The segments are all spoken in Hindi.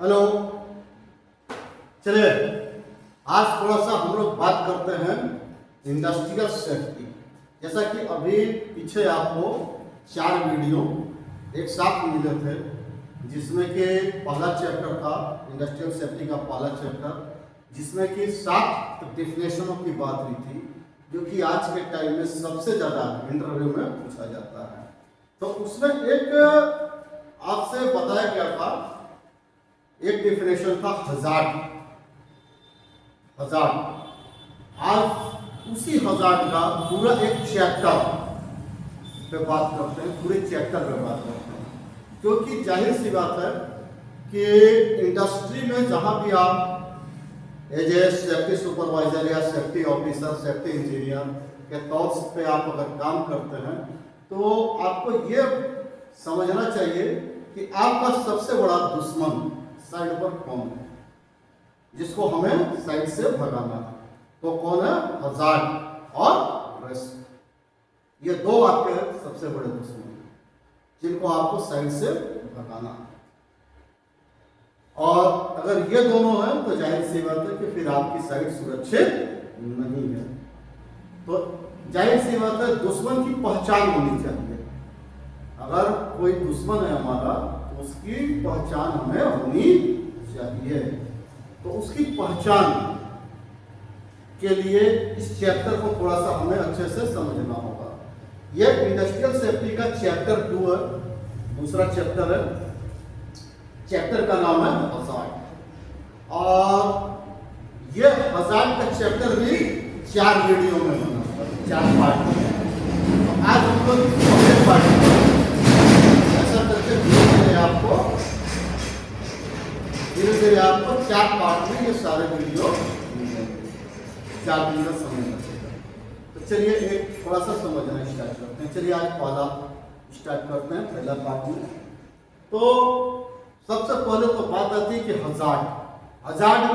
हेलो। चलिए आज थोड़ा सा हम लोग बात करते हैं इंडस्ट्रियल सेफ्टी। जैसा कि अभी पीछे आपको 4 वीडियो एक साथ मिले थे, जिसमें कि पहला चैप्टर था इंडस्ट्रियल सेफ्टी का पहला चैप्टर, जिसमें कि 7 डेफिनेशनों की बात हुई थी, जो कि आज के टाइम में सबसे ज़्यादा इंटरव्यू में पूछा जाता है। तो उसमें एक आपसे बताया गया था, एक डेफिनेशन था हजार्ड। आज उसी हजार्ड का पूरा एक चैप्टर पे बात करते हैं, पूरे चैप्टर पे बात करते हैं, क्योंकि जाहिर सी बात है कि इंडस्ट्री में जहां भी आप एज ए सेफ्टी सुपरवाइजर या सेफ्टी ऑफिसर, सेफ्टी इंजीनियर के तौर पे आप अगर काम करते हैं, तो आपको ये समझना चाहिए कि आपका सबसे बड़ा दुश्मन साइड पर कौन है, जिसको हमें साइड से भगाना है। तो कौन है? हजार्ड और रिस्क। ये 2 आपके सबसे बड़े दुश्मन हैं, जिनको आपको साइड से भगाना है। और अगर ये दोनों हैं तो जाहिर सी बात है कि फिर आपकी साइड सुरक्षित नहीं है। तो जाहिर सी बात है दुश्मन की पहचान होनी चाहिए। अगर कोई दुश्मन है हमारा, उसकी पहचान हमें होनी चाहिए। तो उसकी पहचान के लिए इस चैप्टर को थोड़ा सा हमें अच्छे से समझना होगा। यह इंडस्ट्रियल सेफ्टी का चैप्टर 2 है, दूसरा चैप्टर है। चैप्टर का नाम है हजार्ड, और यह हजार्ड का चैप्टर भी 4 वीडियो में बना, 4 पार्ट में। तो आज हम लोग पहले पार्ट में ऐसा करके धीरे धीरे आपको 4 पार्ट में ये सारे वीडियो मिलेंगे, 4 दिन का समय लगेगा। तो चलिए एक थोड़ा सा समझना स्टार्ट करते हैं। चलिए आज पहला स्टार्ट करते हैं, पहला पार्ट में। तो सबसे पहले तो बात आती है कि हजार्ड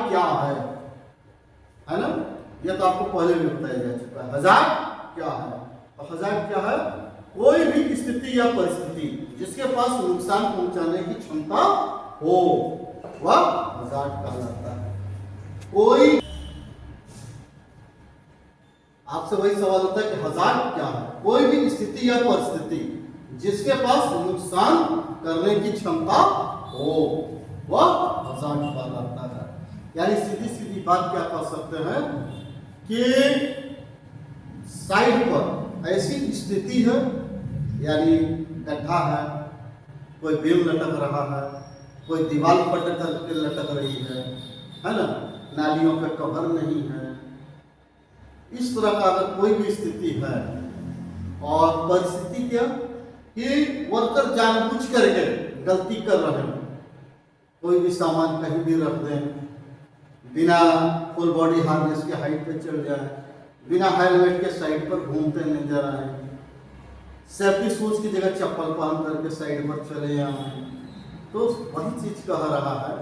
क्या है ना? ये तो आपको पहले भी बताया जा चुका है। हजार्ड क्या है? तो हजार्ड क्या है? कोई भी स्थिति या परिस्थिति जिसके पास नुकसान पहुंचाने की क्षमता हो, वह हजार्ड कहलाता है। कोई आपसे वही सवाल होता है कि हजार्ड क्या है? कोई भी स्थिति या परिस्थिति जिसके पास नुकसान करने की क्षमता हो, वह हजार्ड कहलाता है। यानी सीधी सीधी बात क्या कह सकते हैं कि साइड पर ऐसी स्थिति है, यानी गड्ढा है, कोई बीम लटक रहा है, कोई दीवार पर लटक रही है ना, नालियों पे कवर नहीं है, इस तरह का अगर कोई भी स्थिति है, और परिस्थिति क्या कि वर्कर जानबूझ करके गलती कर रहे हैं, कोई भी सामान कहीं भी रख दें, बिना फुल बॉडी हार्नेस के हाइट पे चढ़ जाए, बिना हेलमेट के साइड पर घूमते नजर आए, सेफ्टी शूज की जगह चप्पल पहन करके साइड पर चले आए। तो वही चीज कह रहा है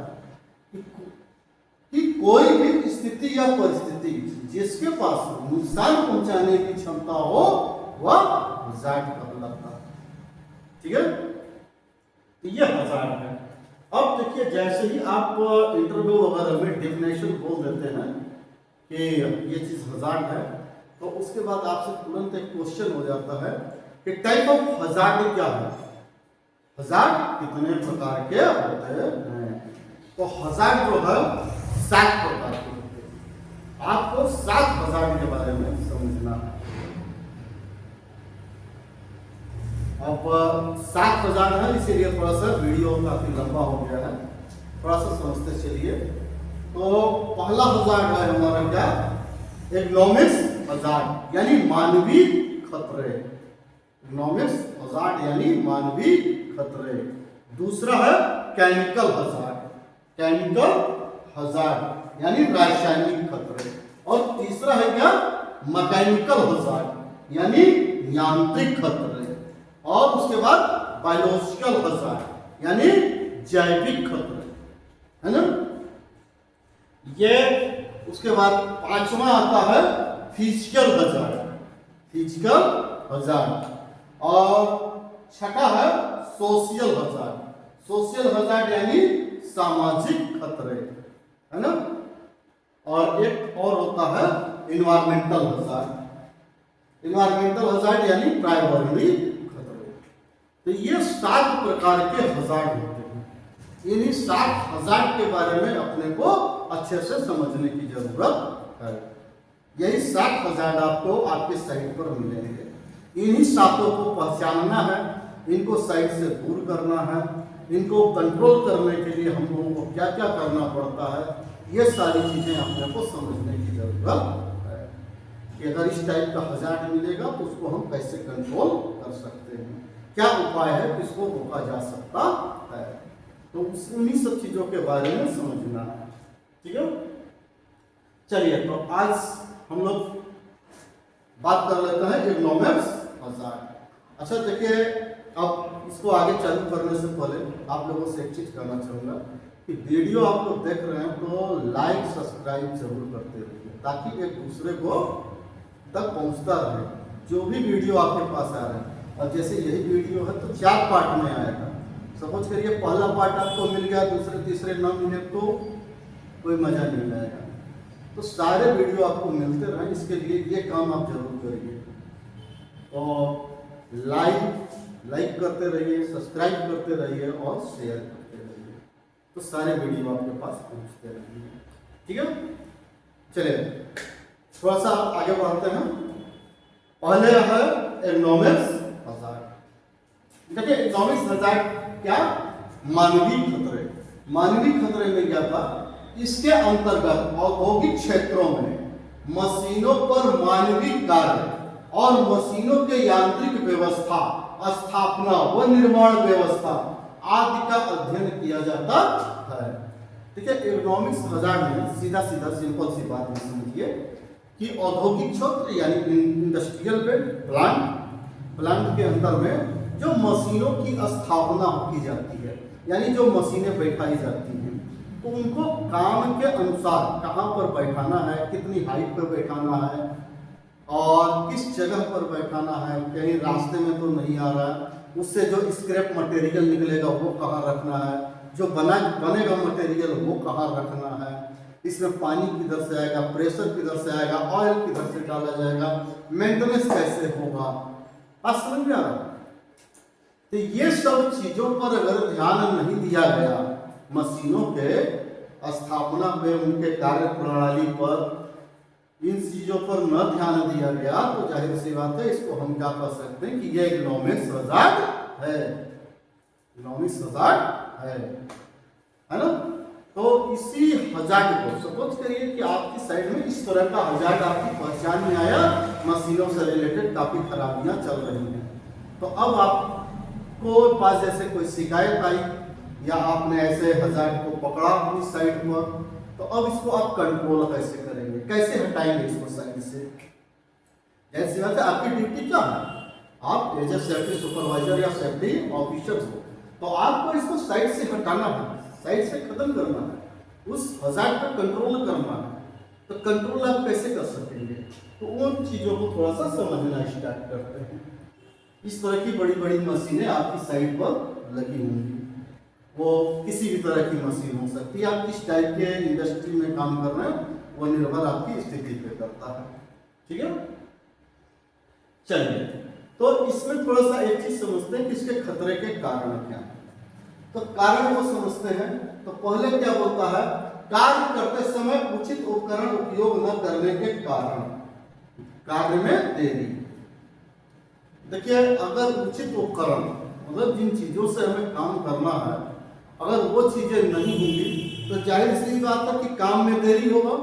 कि कोई भी स्थिति या परिस्थिति जिसके पास नुकसान पहुंचाने की क्षमता हो, वह हजार्ड कहलाता है। ठीक है, ये हजार्ड है। अब देखिए, जैसे ही आप इंटरव्यू वगैरह में डेफिनेशन बोल देते हैं कि ये चीज हजार्ड है, तो उसके बाद आपसे तुरंत एक क्वेश्चन हो जाता है कि टाइप ऑफ हजार्ड क्या है? हजार्ड कितने प्रकार के होते हैं? तो हजार्ड जो है 7 प्रकार के होते हैं। आपको 7 हजार्ड के बारे में समझना है। अब 7 हजार्ड है, इसीलिए थोड़ा सा वीडियो काफी लंबा हो गया है, थोड़ा सा समझते चलिए। तो पहला हजार्ड है हमारा क्या? इकोनॉमिक्स हजार्ड, यानी मानवीय खतरे। इकोनॉमिक्स हजार्ड यानी मानवीय खतरे। दूसरा है केमिकल हजार्ड यानी रासायनिक खतरे। और तीसरा है क्या? मैकेनिकल हजार्ड यानी यांत्रिक खतरे। और उसके बाद बायोलॉजिकल हजार्ड यानी जैविक खतरे, है ना? ये उसके बाद 5वां आता है फिजिकल हजार्ड, और 6ठा है सोशल हजार्ड यानी सामाजिक खतरे, है ना। और एक और होता है इन्वायरमेंटल हजार्ड। इन्वायरमेंटल हजार्ड यानी पर्यावरणीय खतरे। तो ये 7 प्रकार के हजार्ड होते हैं। इन्हीं 7 हजार्ड के बारे में अपने को अच्छे से समझने की जरूरत है। यही 7 हजार्ड आपको आपके साइट पर मिलेंगे। इन्हीं 7 को पहचानना है, इनको साइट से दूर करना है, इनको कंट्रोल करने के लिए हम लोगों को क्या क्या करना पड़ता है, ये सारी चीजें अपने को समझने की जरूरत है कि अगर इस टाइप का हजार्ड मिलेगा तो उसको हम कैसे कंट्रोल कर सकते हैं, क्या उपाय है, किसको रोका जा सकता है। तो उन्हीं सब चीजों के बारे में समझना है। ठीक है, चलिए तो आज हम लोग बात कर लेते हैं एर्गोनॉमिक्स हजार्ड। अच्छा देखिए, अब इसको आगे चालू करने से पहले आप लोगों से एक चीज कहना चाहूंगा कि वीडियो आप लोग देख रहे हैं तो लाइक सब्सक्राइब जरूर करते रहिए, ताकि एक दूसरे को तक पहुंचता रहे जो भी वीडियो आपके पास आ रहा है। और जैसे यही वीडियो है तो 4 पार्ट में आएगा। सपोज करिए पहला पार्ट आपको मिल गया, दूसरे तीसरे ना मिले तो कोई मजा नहीं आएगा। तो सारे वीडियो आपको मिलते रहे, इसके लिए ये काम आप जरूर करिए। तो लाइक करते रहिए, सब्सक्राइब करते रहिए और शेयर करते रहिए, तो सारे वीडियो आपके पास पहुंचते रहेंगे। ठीक है, चलिए थोड़ा सा आगे बढ़ते हैं। पहले है एर्गोनॉमिक्स हजार्ड। देखिए एर्गोनॉमिक्स हजार्ड क्या, मानवीय खतरे। मानवीय खतरे में क्या था, इसके अंतर्गत औद्योगिक क्षेत्रों में मशीनों पर मानवीय कार्य और मशीनों के यांत्रिक व्यवस्था, स्थापना व निर्माण व्यवस्था आदि का अध्ययन किया जाता है। ठीक है, एर्गोनॉमिक्स हजार्ड में सीधा सीधा सिंपल सी बात में समझिए कि औद्योगिक क्षेत्र यानी इंडस्ट्रियल प्लांट के अंदर में जो मशीनों की स्थापना की जाती है, यानी जो मशीनें बैठाई जाती हैं, तो उनको काम के अनुसार कहाँ पर बैठाना है, कितनी हाइट पर बैठाना है और किस जगह पर बैठाना है, कहीं रास्ते में तो नहीं आ रहा है, उससे जो स्क्रैप मटेरियल निकलेगा वो कहाँ रखना है, जो बनेगा मटेरियल वो कहाँ रखना है, इसमें पानी किधर से आएगा, प्रेशर किधर से आएगा, ऑयल किधर से डाला जाएगा, मेंटेनेंस कैसे होगा, बात समझ में आ रहा है। तो ये सब चीजों पर अगर ध्यान नहीं दिया गया, मशीनों के स्थापना पे, उनके कार्य प्रणाली पर, इन चीजों पर न ध्यान दिया गया, तो जाहिर सी बात है इसको हम क्या कह सकते हैं कि ये एर्गोनॉमिक्स हजार्ड है। एर्गोनॉमिक्स हजार्ड है ना। तो इसी हजार्ड को सपोज करिए कि आपकी साइड में इस तरह का हजार्ड आपकी पहचान में आया, मशीनों से रिलेटेड काफी खराबियां चल रही हैं। तो अब आपको पास जैसे कोई शिकायत आई या आपने ऐसे हजार्ड को पकड़ा अपनी साइड पर, तो अब इसको आप कंट्रोल कैसे करेंगे, कैसे हटाएंगे इसको साइड से। जैसी बात है, आपकी ड्यूटी क्या है, आप एज ए सेफ्टी सुपरवाइजर या सेफ्टी ऑफिसर हो, तो आपको इसको साइड से हटाना है, साइड से खत्म करना है, उस हजार्ड पर कंट्रोल करना है। तो कंट्रोल आप कैसे कर सकेंगे, तो उन चीजों को थोड़ा सा समझना स्टार्ट करते हैं। इस तरह की बड़ी बड़ी मशीनें आपकी साइड पर लगी होंगी, वो किसी भी तरह की मशीन हो सकती है, आप किस टाइप के इंडस्ट्री में काम कर रहे हैं वो निर्भर आपकी स्थिति पे करता है। ठीक है, चलिए तो इसमें थोड़ा सा एक चीज समझते हैं कि इसके खतरे के कारण क्या है। तो कारण को समझते हैं। तो पहले क्या बोलता है, कार्य करते समय उचित उपकरण उपयोग न करने के कारण कार्य में देरी। देखिए, अगर उचित उपकरण मतलब जिन चीजों से हमें काम करना है, अगर वो चीजें नहीं होंगी तो जाहिर सी बात है कि काम में देरी होगा।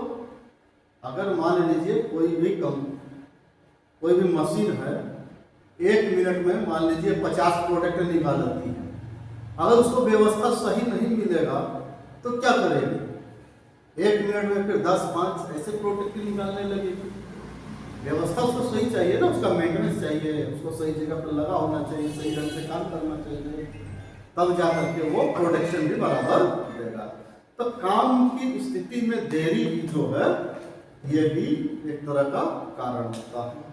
अगर मान लीजिए कोई भी मशीन है, 1 मिनट में मान लीजिए 50 प्रोडक्ट निकालती है, अगर उसको व्यवस्था सही नहीं मिलेगा तो क्या करेगी, 1 मिनट में फिर 10-5 ऐसे प्रोडक्ट निकालने लगेगी। व्यवस्था उसको सही चाहिए ना, उसका मेंटेनेंस चाहिए, उसको सही जगह पर लगा होना चाहिए, सही ढंग से काम करना चाहिए, तब जाकर के वो प्रोडक्शन भी बराबर देगा। तो काम की स्थिति में देरी भी जो है ये भी एक तरह का कारण होता है।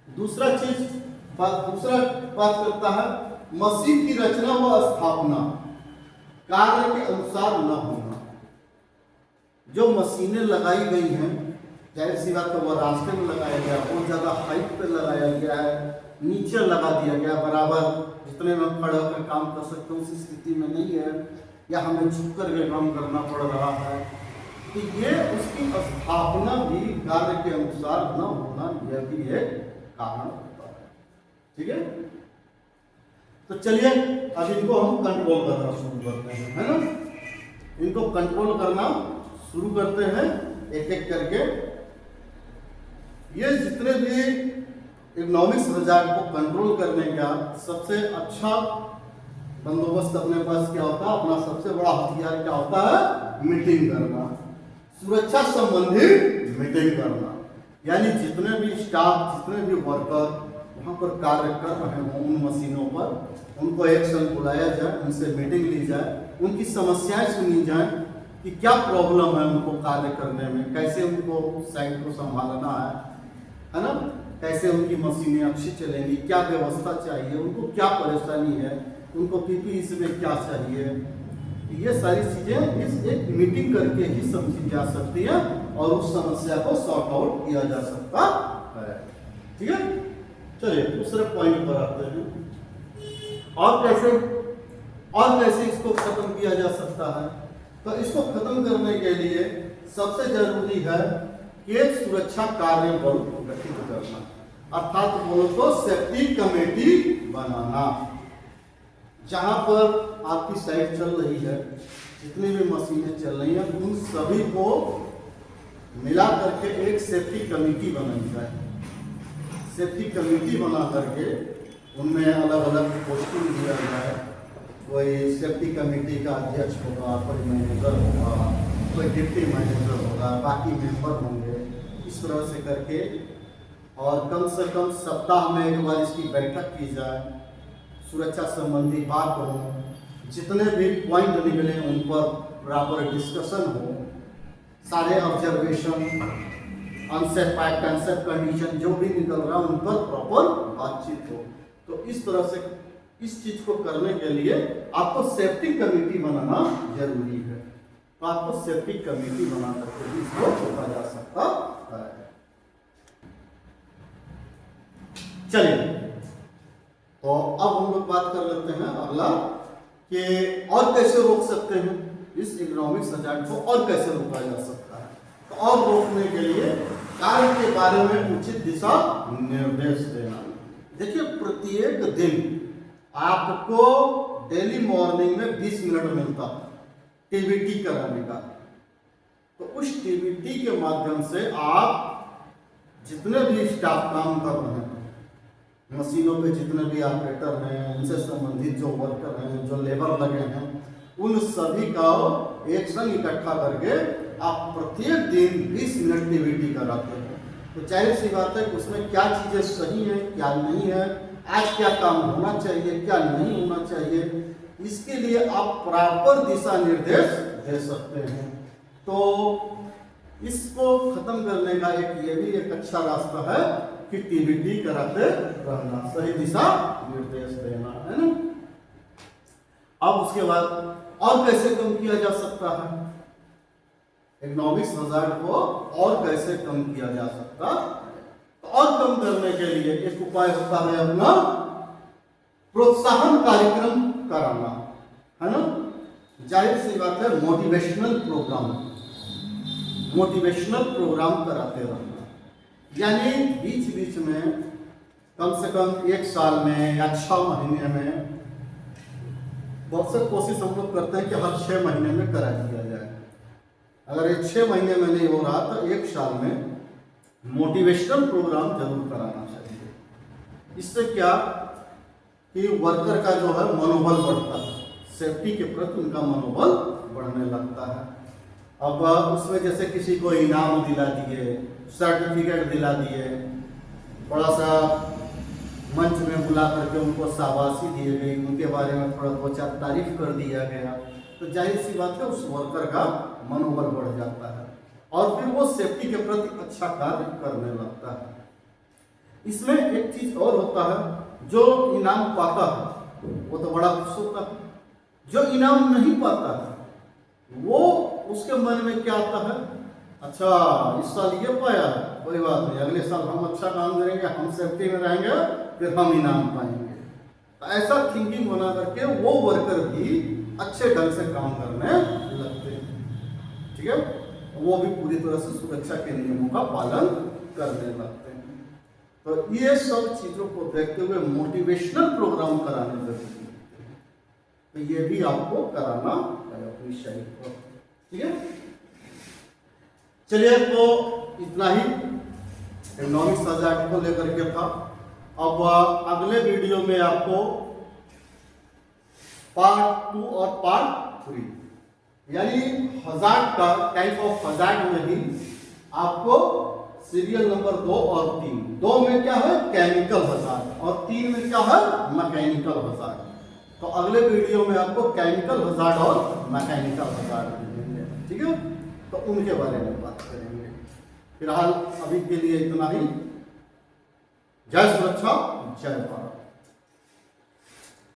दूसरा बात करता है मशीन की रचना व स्थापना। कार्य के अनुसार न होना। जो मशीनें लगाई गई हैं, जाहिर सी बात है वो रास्ते में लगाया गया, बहुत ज़्यादा हाइट पे लगाया गया है, नीचे लगा दिया गया, बराबर जितने में खड़े होकर काम कर सकते हैं उस स्थिति में नहीं है, या हमें झुक कर के काम करना पड़ रहा है, तो ये उसकी स्थापना भी कार्य के अनुसार न होना, यह भी एक कारण होता है। ठीक है, तो चलिए अब इनको हम कंट्रोल करना शुरू करते हैं, है ना। इनको कंट्रोल करना शुरू करते हैं एक एक करके। ये जितने भी इकोनॉमिक्स बाजार को कंट्रोल करने का सबसे अच्छा बंदोबस्त अपने पास क्या होता है, अपना सबसे बड़ा हथियार क्या होता है, मीटिंग करना, सुरक्षा संबंधी मीटिंग करना। यानी जितने भी स्टाफ, जितने भी वर्कर वहाँ पर कार्य कर रहे हों उन मशीनों पर, उनको एक संग बुलाया जाए, उनसे मीटिंग ली जाए, उनकी समस्याएं सुनी जाए कि क्या प्रॉब्लम है उनको कार्य करने में, कैसे उनको साइट को संभालना है ना, कैसे उनकी मशीनें अच्छी चलेंगी, क्या व्यवस्था चाहिए, उनको क्या परेशानी है, उनको पीपी इसमें क्या चाहिए, ये सारी चीजें इस एक मीटिंग करके ही समझी जा सकती है और उस समस्या को सॉर्ट आउट किया जा सकता है। ठीक है, चलिए दूसरे पॉइंट पर आते हैं। और कैसे इसको खत्म किया जा सकता है। तो इसको खत्म करने के लिए सबसे जरूरी है कि एक सुरक्षा कार्य बल गठित करना, अर्थात बोलो तो सेफ्टी कमेटी बनाना। जहां पर आपकी साइट चल रही है, जितनी भी मशीनें चल रही हैं, उन सभी को मिला करके एक सेफ्टी कमेटी बनाई जाए। सेफ्टी कमेटी बना करके उनमें अलग अलग पोस्टिंग दिया जाए। कोई सेफ्टी कमेटी का अध्यक्ष होगा, कोई मैनेजर होगा, कोई डिप्टी मैनेजर होगा, बाकी मेंबर होंगे, इस तरह से करके, और कम से कम सप्ताह में एक बार इसकी बैठक की जाए, सुरक्षा संबंधी बात हो, जितने भी पॉइंट निकले उन पर बराबर डिस्कशन हो, सारे observation, unsafe act, unsafe condition जो भी निकल रहा है उन पर प्रॉपर बातचीत हो। तो इस तरह से इस चीज को करने के लिए आपको सेफ्टी कमेटी बनाना जरूरी है। तो आपको सेफ्टी कमेटी बना करके भी इसको रोका जा सकता है। चलिए, तो अब हम लोग बात कर लेते हैं अगला कि और कैसे रोक सकते हैं इस इकोनॉमिक हजार्ड को, और कैसे रोका जा सकता है। तो और रोकने के लिए कार्य के बारे में उचित दिशा निर्देश देना। देखिए, प्रत्येक दिन आपको डेली मॉर्निंग में 20 मिनट मिलता टीबीटी कराने का। तो उस टीबीटी के माध्यम से आप जितने भी स्टाफ काम कर रहे हैं, मशीनों पे जितने भी ऑपरेटर हैं, उनसे संबंधित जो वर्कर हैं, जो लेबर लगे हैं, उन सभी का एक संग इकट्ठा करके आप प्रत्येक दिन 20 मिनट टीबीटी कराते हैं। तो जाहिर सी बात है कि उसमें क्या चीज़ें सही हैं, क्या नहीं है, आज क्या काम होना चाहिए, क्या नहीं होना चाहिए, इसके लिए आप प्रॉपर दिशा निर्देश दे सकते हैं। तो इसको खत्म करने का ये भी एक अच्छा रास्ता है कि टीबीटी कराते रहना, सही दिशा निर्देश देना, है ना। अब उसके बाद और कैसे कम किया जा सकता है इकोनॉमिक्स हजार्ड को, और कैसे कम किया जा सकता है। तो और कम करने के लिए एक उपाय होता है अपना प्रोत्साहन कार्यक्रम कराना, है ना। जाहिर सी बात है, मोटिवेशनल प्रोग्राम कराते रहना। यानी बीच बीच में कम से कम एक साल में या 6 महीने में, बहुत से कोशिश हम लोग करते हैं कि हर 6 महीने में करा दिया जाए। अगर ये 6 महीने में नहीं हो रहा तो 1 साल में मोटिवेशनल प्रोग्राम जरूर कराना चाहिए। इससे क्या कि वर्कर का जो है मनोबल बढ़ता है, सेफ्टी के प्रति उनका मनोबल बढ़ने लगता है। अब उसमें जैसे किसी को इनाम दिला दिए, सर्टिफिकेट दिला दिए, बड़ा सा मंच में बुला करके उनको शाबाशी दी गई, उनके बारे में थोड़ा 2-4 तारीफ कर दिया गया, तो जाहिर सी बात है उस वर्कर का मनोबल बढ़ जाता है और फिर वो सेफ्टी के प्रति अच्छा कार्य करने लगता है। इसमें एक चीज और होता है, जो इनाम पाता है वो तो बड़ा खुश होता है, जो इनाम नहीं पाता है वो उसके मन में क्या आता है, अच्छा इस साल ये पाया, कोई बात नहीं, अगले साल हम अच्छा काम करेंगे, हम सेफ्टी में रहेंगे, फिर हम इनाम पाएंगे। तो ऐसा थिंकिंग बना करके वो वर्कर भी अच्छे ढंग से काम करने लगते हैं। ठीक है, वो भी पूरी तरह से सुरक्षा के नियमों का पालन करने लगते हैं। तो ये सब चीजों को देखते हुए मोटिवेशनल प्रोग्राम कराने जरूरी है। तो ये भी आपको कराना है अपनी शरीर को। ठीक है, चलिए तो इतना ही इकोनॉमिक्स हजार्ड को लेकर के था। अब अगले वीडियो में आपको पार्ट 2 और पार्ट 3 यानी हजार्ड का टाइप ऑफ हजार्ड में ही आपको सीरियल नंबर 2 और 3, 2 में क्या है केमिकल हजार्ड और 3 में क्या है मैकेनिकल हजार्ड। तो अगले वीडियो में आपको केमिकल हजार्ड और मैकेनिकल हजार्ड मिलेंगे। ठीक है, तो उनके बारे में बात करेंगे। फिलहाल अभी के लिए इतना ही। जय सुरक्षा, जय भारत।